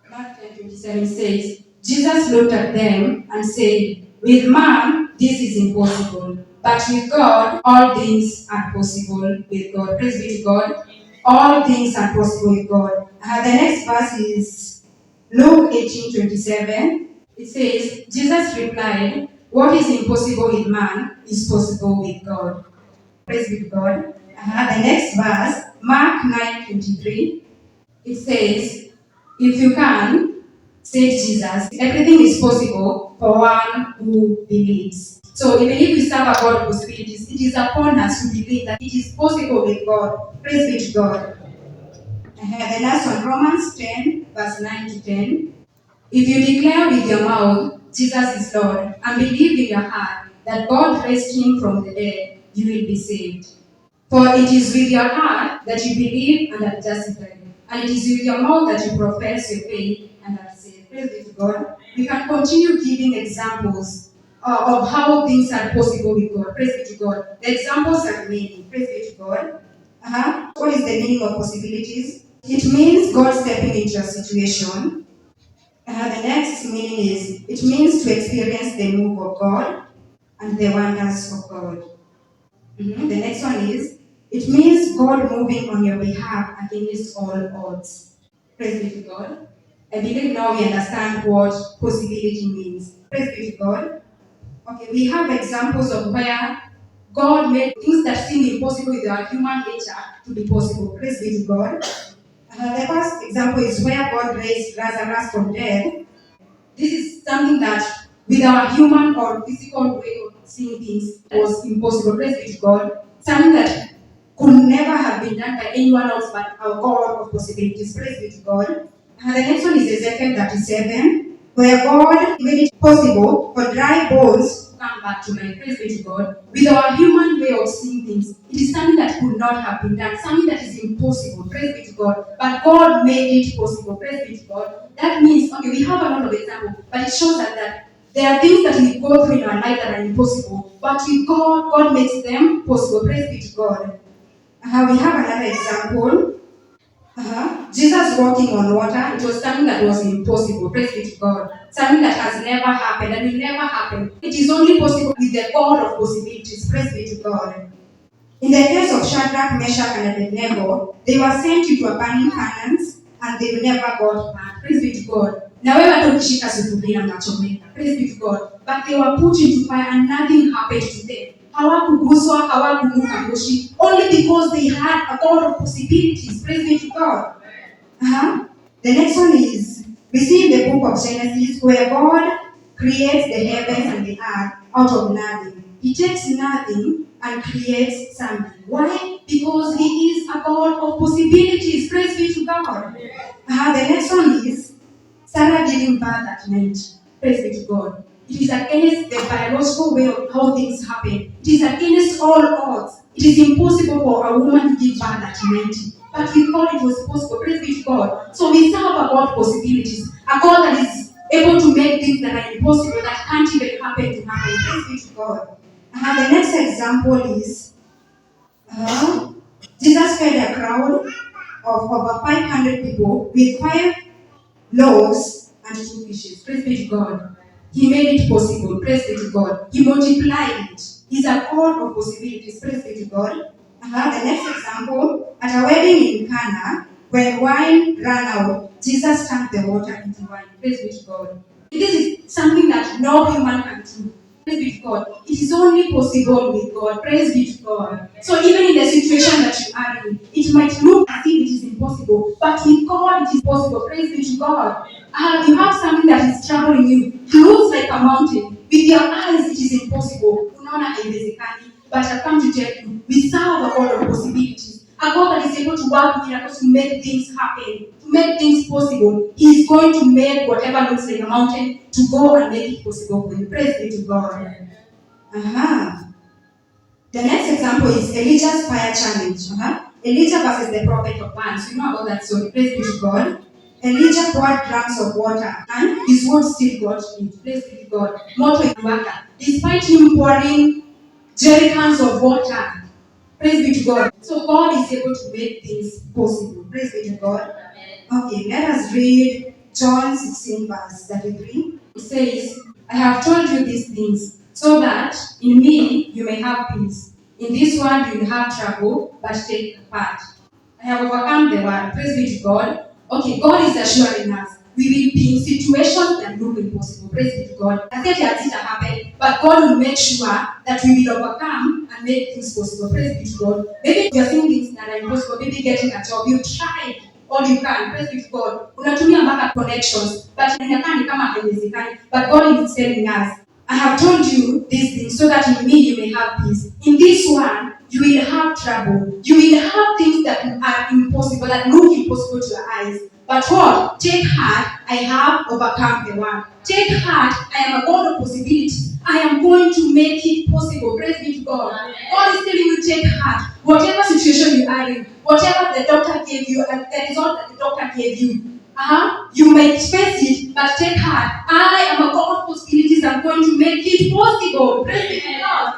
Mark 10:27 says, Jesus looked at them and said, with man, this is impossible, but with God, all things are possible with God. Praise be to God. All things are possible with God. The next verse is Luke 18:27. It says, Jesus replied, what is impossible with man is possible with God. Praise be to God. The next verse, Mark 9:23. It says, if you can, said Jesus, everything is possible for one who believes. So even if we serve a God of possibilities, it is upon us to believe that it is possible with God. Praise be to God. The last one, Romans 10, verse 9 to 10. If you declare with your mouth, Jesus is Lord, and believe in your heart that God raised him from the dead, you will be saved. For it is with your heart that you believe and are justified, and it is with your mouth that you profess your faith and are saved. Praise be to God. We can continue giving examples of how things are possible with God. Praise be to God. The examples are many. Praise be to God. What is the meaning of possibilities? It means God stepping into a situation. The next meaning is it means to experience the move of God and the wonders of God. The next one is it means God moving on your behalf against all odds. Praise be to God. I believe now we understand what possibility means. Praise be to God. Okay, we have examples of where God made things that seem impossible with our human nature to be possible. Praise be to God. The first example is where God raised Lazarus from death. This is something that, with our human or physical way of seeing things, was impossible. Praise be to God. Something that could never have been done by anyone else but our God of possibilities. Praise be to God. The next one is Ezekiel 37, where God made it possible for dry bones to come back to life. Praise be to God. With our human way of seeing things, it is something that could not have been done, something that is impossible. Praise be to God. But God made it possible. Praise be to God. That means, okay, we have a lot of examples, but it shows that there are things that we go through in our life that are impossible, but with God, God makes them possible. Praise be to God. We have another example. Jesus walking on water, it was something that was impossible. Praise be to God. Something that has never happened and will never happen. It is only possible with the God of possibilities. Praise be to God. In the case of Shadrach, Meshach, and Abednego, they were sent into a burning furnace and they never got back. Praise be to God. Now, whenever tukishika sufuria mnachomeka. Praise be to God. But they were put into fire and nothing happened to them. Hawakuguswa, hawakunuka moshi, only because they had a God of possibilities. Praise be to God. The next one is we see in the book of Genesis where God creates the heavens and the earth out of nothing. He takes nothing and creates something. Why? Because He is a God of possibilities. Praise be to God. The next one is Sarah giving birth at night. Praise be to God. It is against the biological way of how things happen. It is against all odds. It is impossible for a woman to give birth at 90. But we thought it was possible. Praise be to God. So we serve a God of possibilities. A God that is able to make things that are impossible, that can't even happen to happen. Praise be to God. The next example is Jesus fed a crowd of over 500 people with 5 loaves and 2 fishes. Praise be to God. He made it possible. Praise be to God. He multiplied it. He's a God of possibilities. Praise be to God. The next example, at a wedding in Cana, when wine ran out, Jesus turned the water into wine. Praise be to God. This is something that no human can do. Praise be to God. It is only possible with God. Praise be to God. So even in the situation that you are in, it might look as if it is impossible, but with God it is possible. Praise be to God. You have something that is troubling you. It looks like a mountain. With your eyes it is impossible. Unaona haiwezekani. But I come to tell you, we serve a God of possibilities. A God that is able to work miracles to make things happen, to make things possible. He is going to make whatever looks like a mountain to go and make it possible for you. Praise be to God. The next example is Elijah's fire challenge. Elijah versus the prophet of Baal. So you know about that story. Praise be to God. Elijah poured drums of water and his wood still got lit. Praise be to God. Moto iwaka. Despite him pouring jerrycans of water. Praise be to God. So God is able to make things possible. Praise be to God. Okay, let us read John 16, verse 33. It says, I have told you these things so that in me you may have peace. In this world you will have trouble, but take heart. I have overcome the world. Praise be to God. Okay, God is assuring us we will be in situations that look impossible. Praise be to God. I said that it happen, but God will make sure that we will overcome and make things possible. Praise be to God. Maybe you're seeing things that are impossible. Maybe getting a job. You tried all you can. Praise be to God. Unatumia mpaka connections, but inakaa ni kama haiwezekani. But God is telling us, I have told you these things so that in me you may have peace. In this one, you will have trouble. You will have things that are impossible, that look impossible to your eyes. But what? Take heart, I have overcome the world. Take heart, I am a God of possibilities. I am going to make it possible. Praise be to God. God is telling you, take heart. Whatever situation you are in, whatever the doctor gave you, and the result that the doctor gave you, you may face it, but take heart. I am a God of possibilities. I'm going to make it possible. Praise be to God.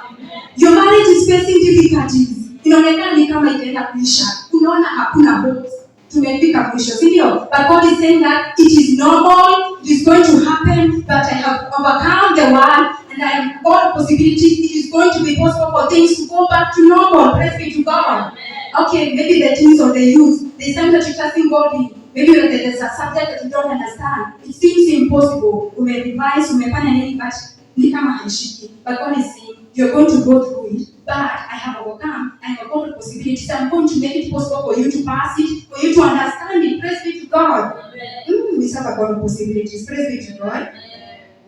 Your marriage is facing difficulties. Inaonekana ni kama itaenda kuisha. Unaona hakuna hope. Tumefika mwisho, si ndio? But God is saying that it is normal, it is going to happen, but I have overcome the world and I am God of possibilities. It is going to be possible for things to go back to normal. Praise be to God. Okay, maybe the things of the youth, there's time that you're trusting God in. Maybe there's a subject that you don't understand. It seems impossible. Umerevise, umefanya nini, but ni kama haishiki. But God is saying, you're going to go through it, but I have overcome. I have God of possibilities. I'm going to make it possible for you to pass it, for you to understand it. Praise be to God. We serve a God of possibilities. Praise be to God.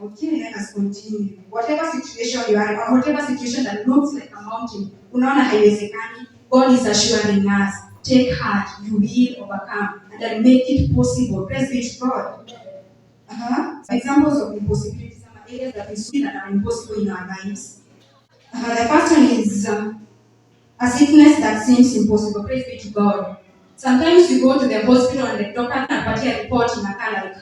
Okay, let us continue. Whatever situation you are in, or whatever situation that looks like a mountain, unaona haiwezekani, God is assuring us, take heart, you will overcome, and then make it possible. Praise be to God. Examples of impossibilities, some areas that we see that are impossible in our lives. The first one is a sickness that seems impossible. Praise be to God. Sometimes you go to the hospital and the doctor anapatia report inakaa like,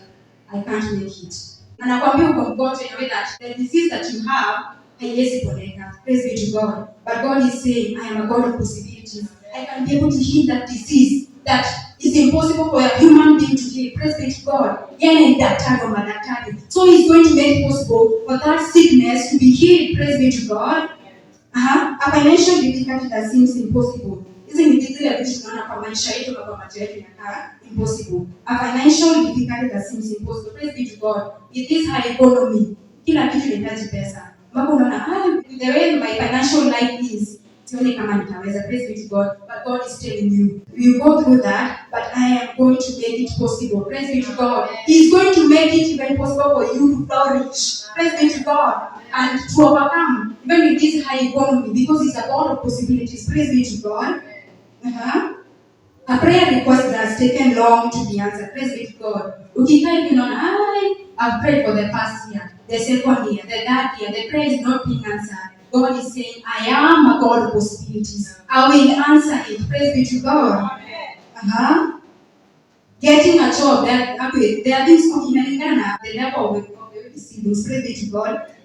I can't make it. Anakuambia uko mgonjwa in a way that the disease that you have haiwezi poneka. Praise be to God. But God is saying, I am a God of possibilities. I can be able to heal that disease that is impossible for a human being to heal. Praise be to God. Yeye ni daktari wa madaktari. So he's going to make it possible for that sickness to be healed. Praise be to God. A financial difficulty that seems impossible. Hizi ni zile vitu tunaona kwa maisha yetu na kwa macho yetu inakaa impossible. A financial difficulty that seems impossible. Praise be to God. In this high economy, kila kitu inahitaji pesa. Mbona unaona, the way my financial life is, sioni kama nitaweza. Praise be to God. But God is telling you, you go through that, but I am going to make it possible. Praise be to God. He is going to make it even possible for you to flourish. Praise be to God. And to overcome, even in this high economy, because He's a God of possibilities. Praise be to God. A prayer request that has taken long to be answered. Praise be to God. I've prayed for the past year, the second year, the third year. The prayer is not being answered. God is saying, I am a God of possibilities. I will answer it. Praise be to God. Getting a job, there are things inalingana the level of the receivings. Praise be to God.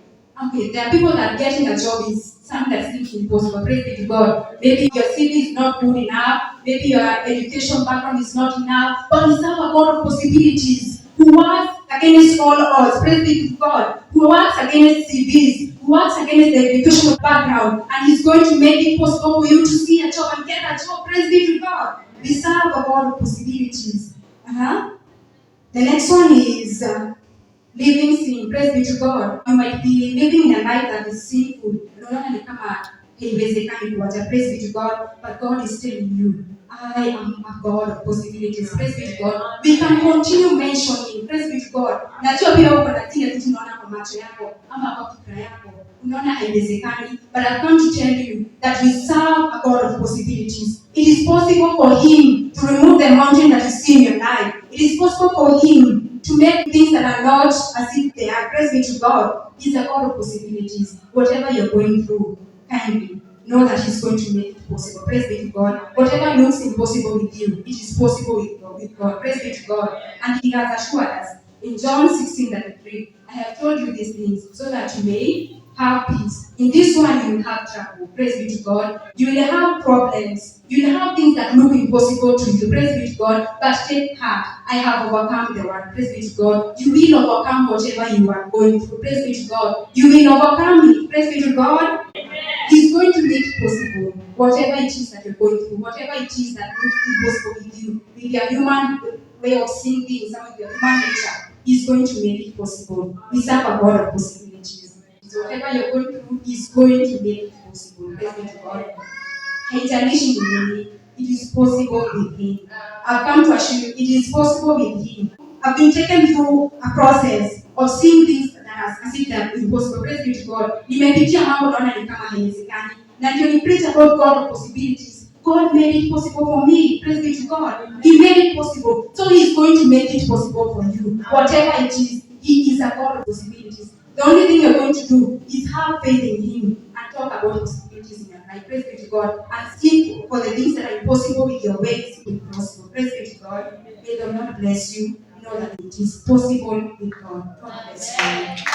Okay, there are people that getting a job is something that seems impossible. Praise be to God. Maybe your CV is not good enough. Maybe your education background is not enough. But He's a God of possibilities. Who works against all odds. Praise be to God. Who works against CVs. Who works against the educational background. And He's going to make it possible for you to see a job and get a job. Praise be to God. We serve a God of possibilities. The next one is living sin. Praise be to God. You might be living in a life that is sinful. Unaona ni kama haiwezekani kuacha. Praise be to God. But God is telling you, I am a God of possibilities. Praise be to God. We can continue mentioning. Praise be to God. Najua pia uko na zile vitu unaona kwa macho yako ama kwa fikra yako. Unaona haiwezekani. But I've come to tell you that we serve a God of possibilities. It is possible for Him to remove the mountain that you see in your life. It is possible for Him to make things that are not as if they are. Praise be to God. He's a God of possibilities. Whatever you're going through, kindly know that He's going to make it possible. Praise be to God. Whatever looks impossible with you, it is possible with God. Praise be to God. And He has assured us in John 16:3, I have told you these things so that you may have peace. In this one, you will have trouble. Praise be to God. You will have problems. You will have things that look impossible to you. Praise be to God. But take heart. I have overcome the world. Praise be to God. You will overcome whatever you are going through. Praise be to God. You will overcome it. Praise be to God. He's going to make it possible. Whatever it is that you're going through, whatever it is that looks impossible with you, with your human way of seeing things, some of your human nature, He's going to make it possible. We serve a God of possibilities. So whatever you're going through, He's going to make it possible. Praise be to God. Haijalishi ni nini, it is possible with Him. I've come to assure you, it is possible with Him. I've been taken through a process of seeing things that as if they are impossible. Praise be to God. Nimepitia mambo naona ni kama haiwezekani. Na ndio ni preach about God of possibilities. God made it possible for me. Praise be to God. He made it possible. So He is going to make it possible for you. Whatever it is, He is a God of possibilities. The only thing you're going to do is have faith in Him and talk about possibilities in your life. Praise be to God. And seek for the things that are impossible with your ways to be possible. Praise be to God. May the Lord bless you. Know that it is possible with God. God bless you.